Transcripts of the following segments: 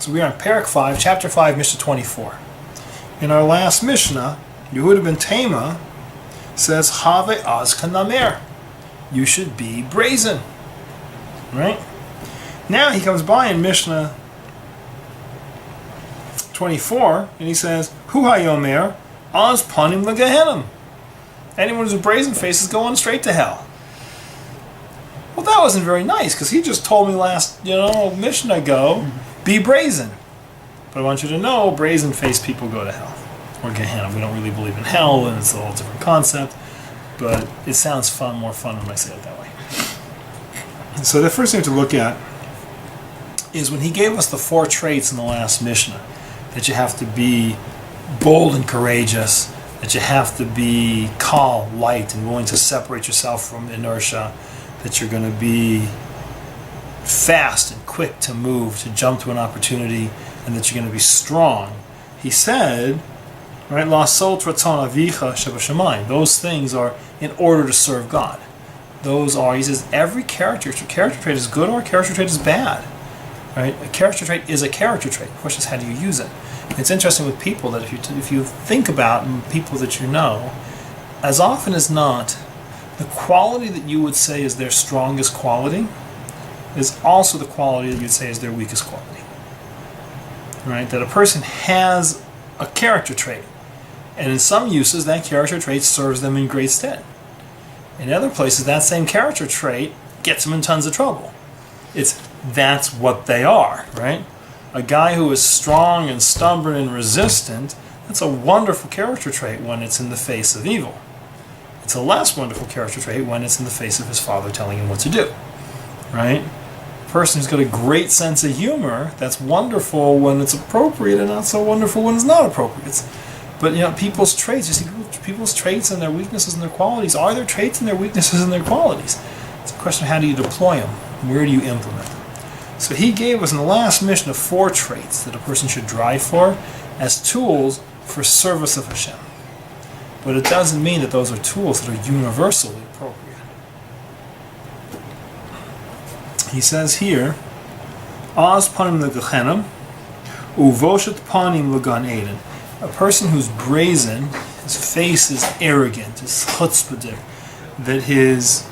So we are in Parak 5, chapter 5, Mishnah 24. In our last Mishnah, Yehuda ben Tema says, Have az kanamer. You should be brazen. Right? Now he comes by in Mishnah 24, and he says, Hu hayomer az panim legehenim. Anyone who's a brazen face is going straight to hell. Well, that wasn't very nice, because he just told me last, Mishnah ago, be brazen. But I want you to know, brazen-faced people go to hell. Or Gehenna. We don't really believe in hell, and it's a whole different concept. But it sounds more fun when I say it that way. And so the first thing to look at is when he gave us the 4 traits in the last Mishnah, that you have to be bold and courageous, that you have to be calm, light, and willing to separate yourself from inertia, that you're going to be fast and quick to move, to jump to an opportunity, and that you're going to be strong. He said, right, La'asot ratzon avicha shebashamayim. Those things are in order to serve God. Those are, he says, every character trait is good or a character trait is bad. Right? A character trait is a character trait. The question is, how do you use it? It's interesting with people that if you think about people that you know, as often as not, the quality that you would say is their strongest quality is also the quality that you'd say is their weakest quality. Right? That a person has a character trait, and in some uses that character trait serves them in great stead. In other places, that same character trait gets them in tons of trouble. That's what they are, right? A guy who is strong and stubborn and resistant, that's a wonderful character trait when it's in the face of evil. It's a less wonderful character trait when it's in the face of his father telling him what to do, right? A person who's got a great sense of humor, that's wonderful when it's appropriate and not so wonderful when it's not appropriate. But people's traits, you see, people's traits and their weaknesses and their qualities are their traits and their weaknesses and their qualities. It's a question of how do you deploy them? Where do you implement them? So he gave us in the last Mishnah 4 traits that a person should drive for as tools for service of Hashem. But it doesn't mean that those are tools that are universally appropriate. He says here, Az panim legehenim, uvoshet panim legan eden. A person who's brazen, his face is arrogant, is chutzpahdik, that his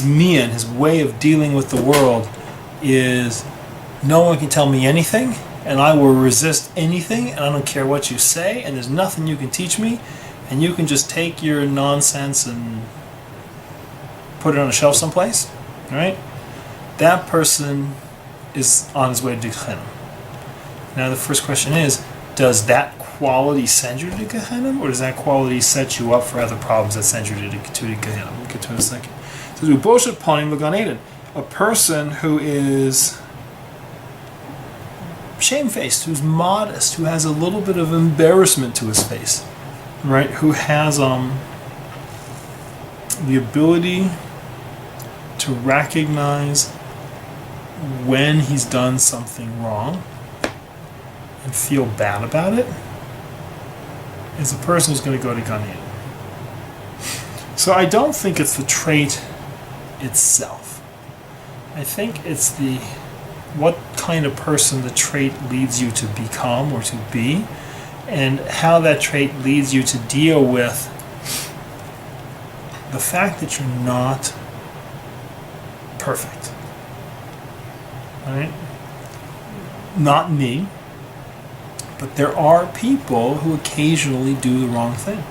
mian, his way of dealing with the world, is no one can tell me anything, and I will resist anything, and I don't care what you say, and there's nothing you can teach me, and you can just take your nonsense and put it on a shelf someplace, right? That person is on his way to Gehenna. Now the first question is, does that quality send you to Gehenna, or does that quality set you up for other problems that send you to Gehenna? We'll get to it in a second. So, Uboshet Panim Legan Eden. A person who is shamefaced, who's modest, who has a little bit of embarrassment to his face, right? Who has the ability to recognize when he's done something wrong and feel bad about it, is a person who's going to go to Gan Eden. So I don't think it's the trait itself. I think it's what kind of person the trait leads you to become or to be, and how that trait leads you to deal with the fact that you're not perfect. Right? Not me, but there are people who occasionally do the wrong thing.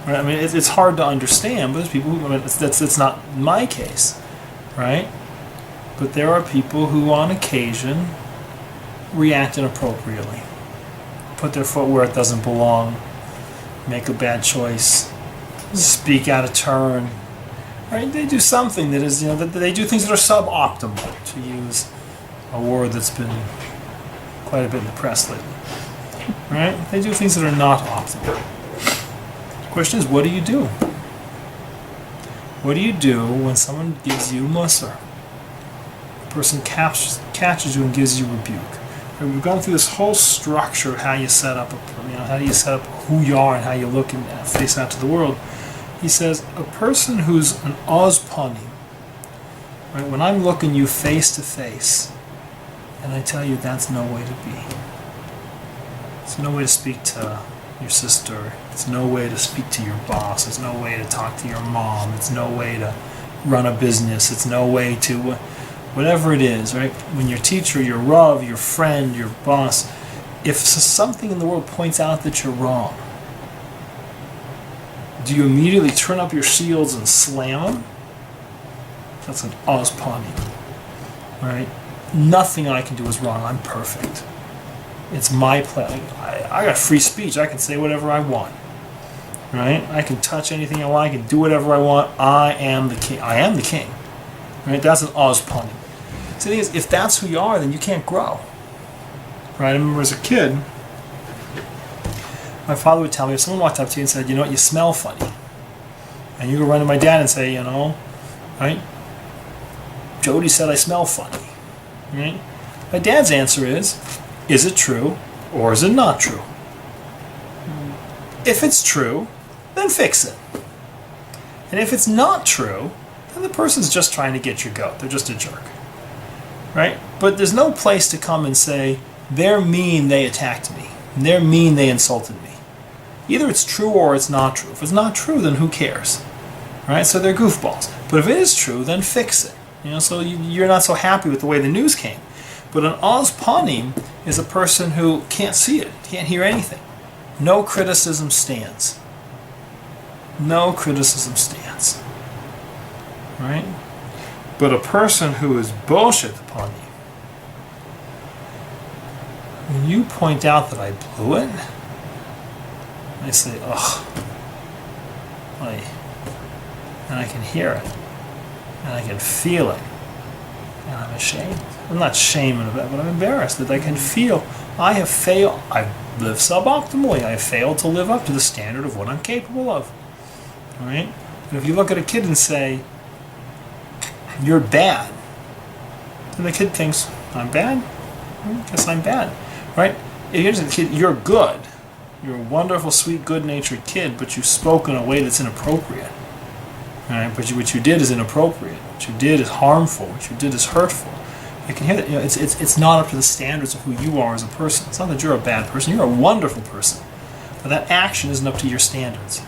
Right? I mean, it's hard to understand, but there's people who, that's not my case. Right? But there are people who on occasion react inappropriately, put their foot where it doesn't belong, make a bad choice, speak out of turn. Right? They do something that is, that they do things that are suboptimal, to use a word that's been quite a bit in the press lately. Right? They do things that are not optimal. The question is, what do you do? What do you do when someone gives you musar? A person catches you and gives you rebuke. And we've gone through this whole structure of how you set up, how do you set up who you are and how you look and face out to the world. He says a person who's an ozpanim, right? When I'm looking you face to face, And I tell you, that's no way to be. It's no way to speak to your sister. It's no way to speak to your boss. It's no way to talk to your mom. It's no way to run a business. It's no way to whatever it is, right? When your teacher, your Rav, your friend, your boss, if something in the world points out that you're wrong, do you immediately turn up your shields and slam them? That's an Ozpani, right? Nothing I can do is wrong. I'm perfect. It's my play. I got free speech. I can say whatever I want, right? I can touch anything I want. I can do whatever I want. I am the king. I am the king, right? That's an Ozpani. So the thing is, if that's who you are, then you can't grow, right? I remember as a kid, my father would tell me if someone walked up to you and said, you know what, you smell funny, and you go run to my dad and say, you know, right? Jody said I smell funny, right? My dad's answer is it true or is it not true? If it's true, then fix it. And if it's not true, then the person's just trying to get your goat. They're just a jerk, right? But there's no place to come and say, they're mean, they attacked me. They're mean, they insulted me. Either it's true or it's not true. If it's not true, then who cares, right? So they're goofballs. But if it is true, then fix it. You know, so you're not so happy with the way the news came. But an Ozpanim is a person who can't see it, can't hear anything. No criticism stands. No criticism stands. Right? But a person who is bullshit upon you, when you point out that I blew it, I say, ugh. And I can hear it. And I can feel it. And I'm ashamed. I'm not ashamed of it, but I'm embarrassed that I can feel I have failed. I've lived suboptimally. I have failed to live up to the standard of what I'm capable of. All right? And if you look at a kid and say, you're bad, and the kid thinks, I'm bad? I guess I'm bad. Right? If you're just a kid, you're good. You're a wonderful, sweet, good-natured kid, but you spoke in a way that's inappropriate. All right? But what you did is inappropriate. What you did is harmful. What you did is hurtful. You can hear that. You know, it's not up to the standards of who you are as a person. It's not that you're a bad person. You're a wonderful person. But that action isn't up to your standards.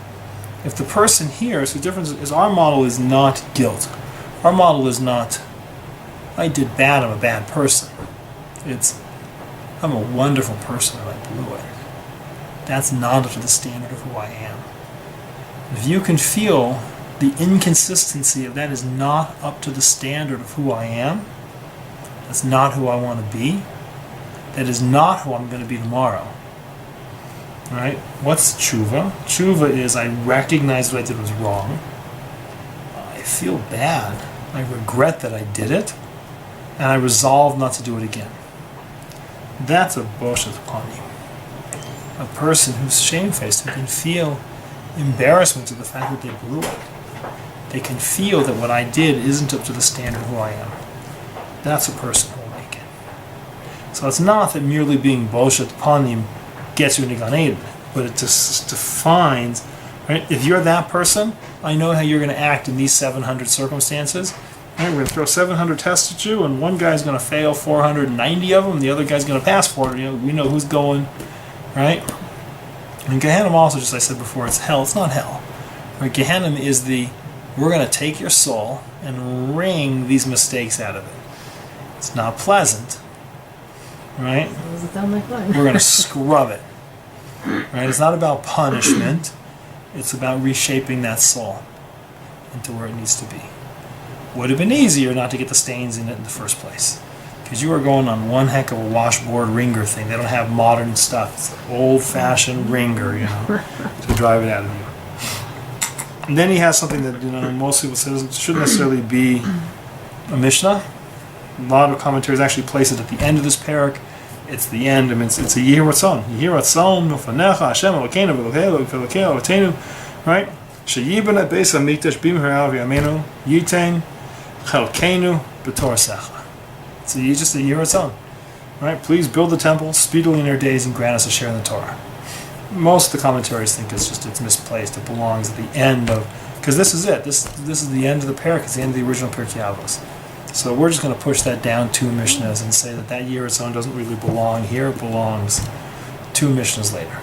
If the person hears, the difference is our model is not guilt. Our model is not, I did bad, I'm a bad person. It's, I'm a wonderful person and I blew it. That's not up to the standard of who I am. If you can feel the inconsistency of that is not up to the standard of who I am, that's not who I want to be, that is not who I'm going to be tomorrow. All right? What's tshuva? Tshuva is I recognize what I did was wrong. I feel bad. I regret that I did it. And I resolve not to do it again. That's a bullshit upon you. A person who's shamefaced, who can feel embarrassment to the fact that they blew it. They can feel that what I did isn't up to the standard of who I am. That's a person who will make it. So it's not that merely being bullshit upon you gets you into Gan Eden, but it just defines, right? If you're that person, I know how you're going to act in these 700 circumstances. Right, we're going to throw 700 tests at you, and one guy's going to fail 490 of them, and the other guy's going to pass 400. You know, we know who's going, right? And Gehenna also, just as I said before, it's hell. It's not hell. Right? Gehenna is we're going to take your soul and wring these mistakes out of it. It's not pleasant, right? Doesn't sound like fun. We're going to scrub it, right? It's not about punishment. It's about reshaping that soul into where it needs to be. Would have been easier not to get the stains in it in the first place, because you were going on one heck of a washboard ringer thing. They don't have modern stuff. It's old-fashioned ringer, you know, to drive it out of you. And then he has something that, you know, most people say shouldn't necessarily be a Mishnah. A lot of commentaries actually place it at the end of this parak. It's the end. I mean, it's a Yehir Ratzon. Yehir Ratzon, Milfanecha, Hashem, Elokeinu, V'Elokeinu, Elokeinu, right? Sheyibon et Beis HaMikdash b'mihera v'yameinu, Yitein, Chelkeinu, B'Torah Secha. It's just a Yehir Ratzon. Right? Please build the temple speedily in our days and grant us a share in the Torah. Most of the commentaries think it's misplaced. It belongs at the end of, because this is it. This is the end of the parak. It's the end of the original Pirkei Avos. So we're just going to push that down 2 Mishnahs and say that that Yiras Tzon doesn't really belong here. It belongs 2 Mishnahs later.